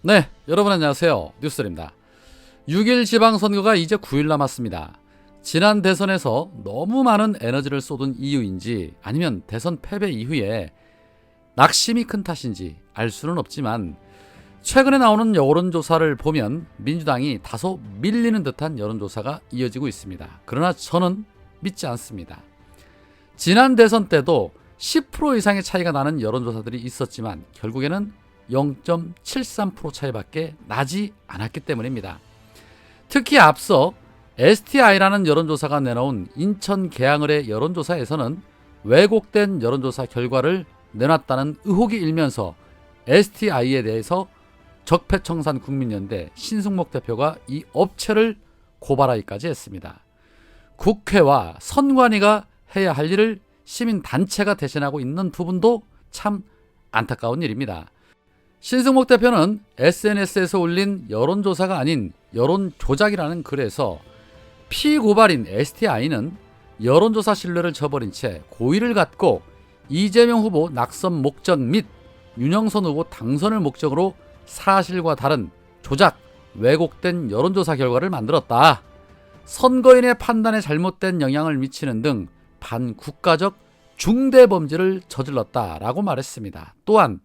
네, 여러분 안녕하세요. 뉴스입니다. 6일 지방선거가 이제 9일 남았습니다. 지난 대선에서 너무 많은 에너지를 쏟은 이유인지 아니면 대선 패배 이후에 낙심이 큰 탓인지 알 수는 없지만 최근에 나오는 여론조사를 보면 민주당이 다소 밀리는 듯한 여론조사가 이어지고 있습니다. 그러나 저는 믿지 않습니다. 지난 대선 때도 10% 이상의 차이가 나는 여론조사들이 있었지만 결국에는 0.73% 차이밖에 나지 않았기 때문입니다. 특히 앞서 STI라는 여론조사가 내놓은 인천 계양을의 여론조사에서는 왜곡된 여론조사 결과를 내놨다는 의혹이 일면서 STI에 대해서 적폐청산 국민연대 신승목 대표가 이 업체를 고발하기까지 했습니다. 국회와 선관위가 해야 할 일을 시민단체가 대신하고 있는 부분도 참 안타까운 일입니다. 신승목 대표는 SNS에서 올린 여론조사가 아닌 여론조작이라는 글에서 피고발인 STI는 여론조사 신뢰를 저버린 채 고의를 갖고 이재명 후보 낙선 목적 및 윤영선 후보 당선을 목적으로 사실과 다른 조작, 왜곡된 여론조사 결과를 만들었다. 선거인의 판단에 잘못된 영향을 미치는 등 반국가적 중대범죄를 저질렀다라고 말했습니다. 또한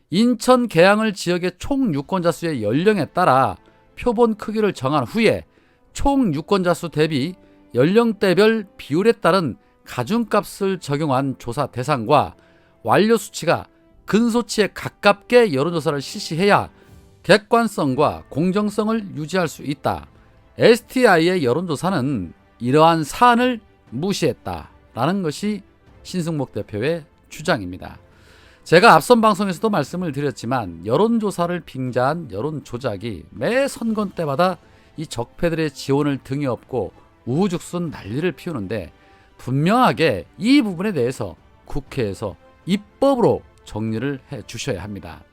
인천 계양을 지역의 총 유권자 수의 연령에 따라 표본 크기를 정한 후에 총 유권자 수 대비 연령대별 비율에 따른 가중값을 적용한 조사 대상과 완료 수치가 근소치에 가깝게 여론조사를 실시해야 객관성과 공정성을 유지할 수 있다. STI의 여론조사는 이러한 사안을 무시했다라는 것이 신승목 대표의 주장입니다. 제가 앞선 방송에서도 말씀을 드렸지만 여론조사를 빙자한 여론조작이 매 선거 때마다 이 적폐들의 지원을 등에 업고 우후죽순 난리를 피우는데 분명하게 이 부분에 대해서 국회에서 입법으로 정리를 해 주셔야 합니다.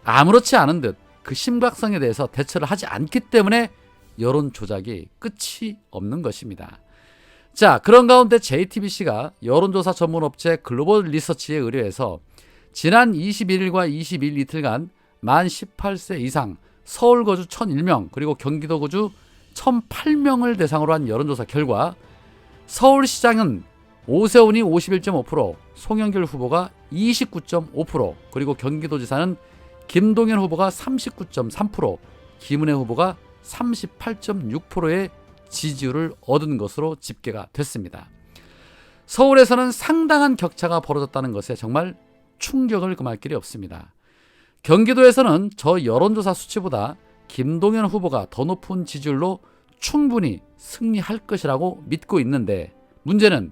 아무렇지 않은 듯 그 심각성에 대해서 대처를 하지 않기 때문에 여론조작이 끝이 없는 것입니다. 자, 그런 가운데 JTBC가 여론조사 전문업체 글로벌 리서치에 의뢰해서 지난 21일과 22일 이틀간 만 18세 이상 서울 거주 1001명 그리고 경기도 거주 1008명을 대상으로 한 여론조사 결과 서울시장은 오세훈이 51.5%, 송영길 후보가 29.5%, 그리고 경기도지사는 김동연 후보가 39.3%, 김은혜 후보가 38.6%의 지지율을 얻은 것으로 집계가 됐습니다. 서울에서는 상당한 격차가 벌어졌다는 것에 정말 충격을 금할 길이 없습니다. 경기도에서는 저 여론조사 수치보다 김동연 후보가 더 높은 지지율로 충분히 승리할 것이라고 믿고 있는데 문제는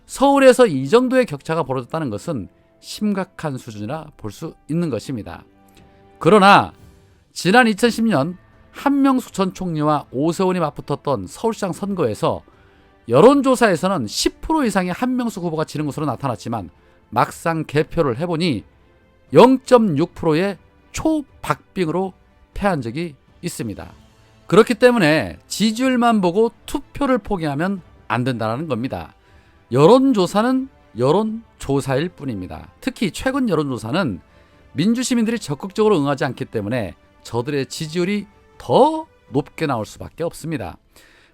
서울에서 이 정도의 격차가 벌어졌다는 것은 심각한 수준이라 볼 수 있는 것입니다. 그러나 지난 2010년 한명숙 전 총리와 오세훈이 맞붙었던 서울시장 선거에서 여론조사에서는 10% 이상의 한명숙 후보가 지는 것으로 나타났지만 막상 개표를 해보니 0.6%의 초박빙으로 패한 적이 있습니다. 그렇기 때문에 지지율만 보고 투표를 포기하면 안 된다는 겁니다. 여론조사는 여론조사일 뿐입니다. 특히 최근 여론조사는 민주시민들이 적극적으로 응하지 않기 때문에 저들의 지지율이 더 높게 나올 수밖에 없습니다.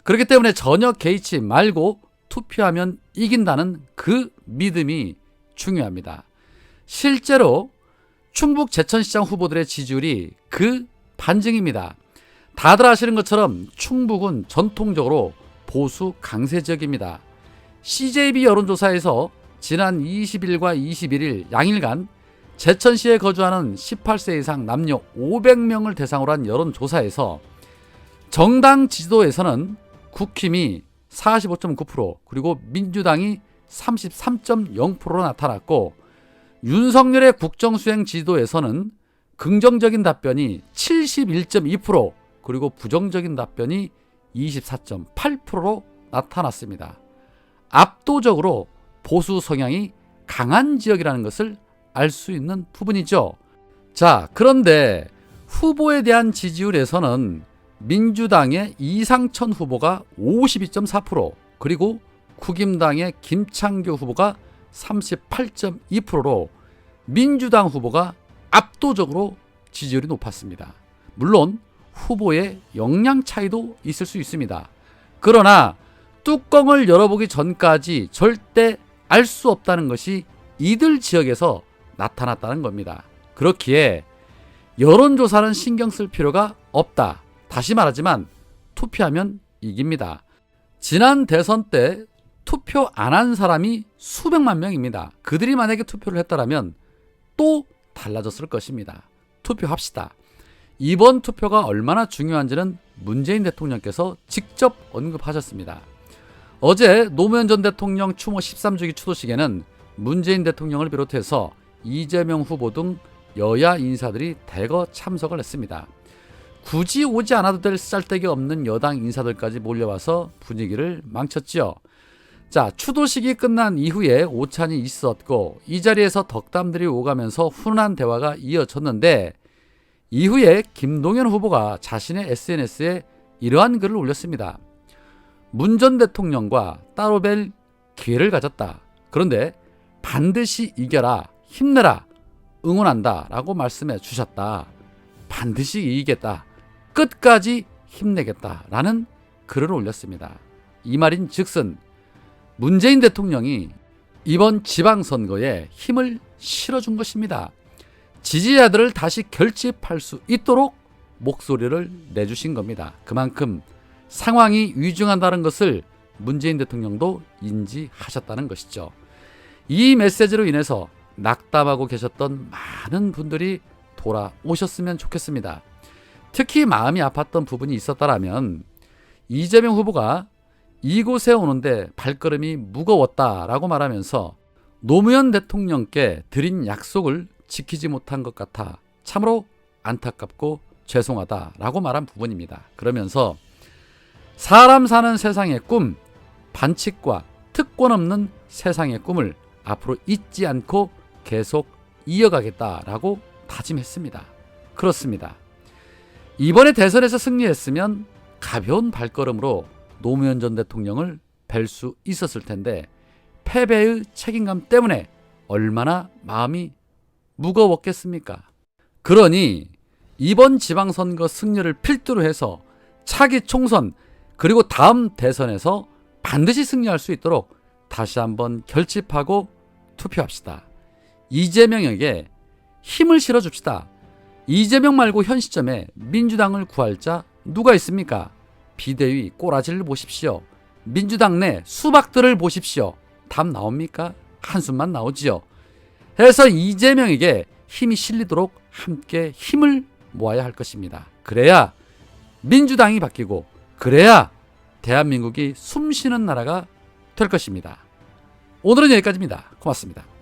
그렇기 때문에 전혀 개의치 말고 투표하면 이긴다는 그 믿음이 중요합니다. 실제로 충북 제천시장 후보들의 지지율이 그 반증입니다. 다들 아시는 것처럼 충북은 전통적으로 보수 강세 지역입니다. CJB 여론조사에서 지난 20일과 21일 양일간 제천시에 거주하는 18세 이상 남녀 500명을 대상으로 한 여론조사에서 정당 지지도에서는 국힘이 45.9% 그리고 민주당이 33.0%로 나타났고 윤석열의 국정수행 지지도에서는 긍정적인 답변이 71.2% 그리고 부정적인 답변이 24.8%로 나타났습니다. 압도적으로 보수 성향이 강한 지역이라는 것을 알 수 있는 부분이죠. 자, 그런데 후보에 대한 지지율에서는 민주당의 이상천 후보가 52.4% 그리고 국임당의 김창규 후보가 38.2%로 민주당 후보가 압도적으로 지지율이 높았습니다. 물론 후보의 역량 차이도 있을 수 있습니다. 그러나 뚜껑을 열어보기 전까지 절대 알 수 없다는 것이 이들 지역에서 나타났다는 겁니다. 그렇기에 여론조사는 신경 쓸 필요가 없다. 다시 말하지만 투표하면 이깁니다. 지난 대선 때 투표 안 한 사람이 수백만 명입니다. 그들이 만약에 투표를 했다면 또 달라졌을 것입니다. 투표합시다. 이번 투표가 얼마나 중요한지는 문재인 대통령께서 직접 언급하셨습니다. 어제 노무현 전 대통령 추모 13주기 추도식에는 문재인 대통령을 비롯해서 이재명 후보 등 여야 인사들이 대거 참석을 했습니다. 굳이 오지 않아도 될 쌀데기 없는 여당 인사들까지 몰려와서 분위기를 망쳤지요. 자, 추도식이 끝난 이후에 오찬이 있었고 이 자리에서 덕담들이 오가면서 훈훈한 대화가 이어졌는데 이후에 김동연 후보가 자신의 SNS에 이러한 글을 올렸습니다. 문 전 대통령과 따로 뵐 기회를 가졌다. 그런데 반드시 이겨라, 힘내라, 응원한다 라고 말씀해 주셨다. 반드시 이기겠다, 끝까지 힘내겠다 라는 글을 올렸습니다. 이 말인 즉슨 문재인 대통령이 이번 지방선거에 힘을 실어준 것입니다. 지지자들을 다시 결집할 수 있도록 목소리를 내주신 겁니다. 그만큼 상황이 위중하다는 것을 문재인 대통령도 인지하셨다는 것이죠. 이 메시지로 인해서 낙담하고 계셨던 많은 분들이 돌아오셨으면 좋겠습니다. 특히 마음이 아팠던 부분이 있었다라면 이재명 후보가 이곳에 오는데 발걸음이 무거웠다라고 말하면서 노무현 대통령께 드린 약속을 지키지 못한 것 같아 참으로 안타깝고 죄송하다라고 말한 부분입니다. 그러면서 사람 사는 세상의 꿈, 반칙과 특권 없는 세상의 꿈을 앞으로 잊지 않고 계속 이어가겠다라고 다짐했습니다. 그렇습니다. 이번에 대선에서 승리했으면 가벼운 발걸음으로 노무현 전 대통령을 뵐 수 있었을 텐데 패배의 책임감 때문에 얼마나 마음이 무거웠겠습니까? 그러니 이번 지방선거 승리를 필두로 해서 차기 총선 그리고 다음 대선에서 반드시 승리할 수 있도록 다시 한번 결집하고 투표합시다. 이재명에게 힘을 실어줍시다. 이재명 말고 현 시점에 민주당을 구할 자 누가 있습니까? 비대위 꼬라지를 보십시오. 민주당 내 수박들을 보십시오. 답 나옵니까? 한숨만 나오지요. 해서 이재명에게 힘이 실리도록 함께 힘을 모아야 할 것입니다. 그래야 민주당이 바뀌고 그래야 대한민국이 숨쉬는 나라가 될 것입니다. 오늘은 여기까지입니다. 고맙습니다.